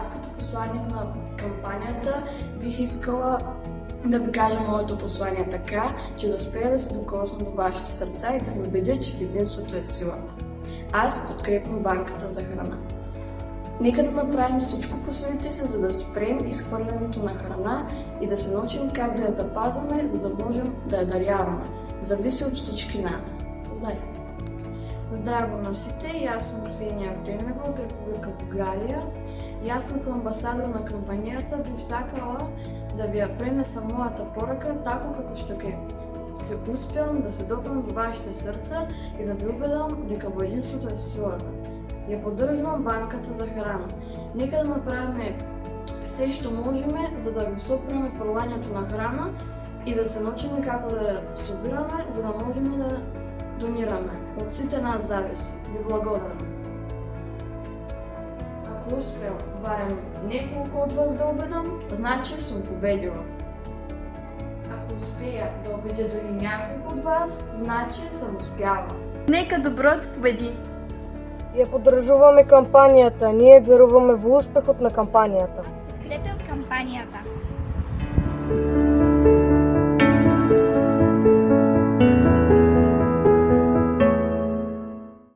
Аз като посланик на кампанията бих искала да ви кажа моето послание така, че да успея да се докосна до вашите сърца и да ви убедя, че в единството е силата. Аз подкрепям банката за храна. Нека да направим всичко по силите си, за да спрем изхвърлянето на храна и да се научим как да я запазваме, за да можем да я даряваме. Зависи от всички нас. Благодаря. Здраво носите, и аз съм Ксения Артемева от Република България. И аз като амбасадор на кампанията бих сакала да ви я пренеса моята порака, тако како што ќе се успеам да се допрем до вашите срца и да ви убедам дека во единството е силата. Я поддржувам банката за храна. Нека да направиме се што можеме за да ги сопреме фрлањето на храна и да се научиме како да я собираме, за да можеме да донираме. Од сите нас зависи. Ви благодарам. Ако успеам барем неколку од вас да убедам, значи сум победила. Ако успея да убедя дори няколко от вас, значи съм успяла. Нека доброто победи! Я поддржуваме кампанијата. Ние веруваме во успехот на кампанијата. Подкрепям кампанијата.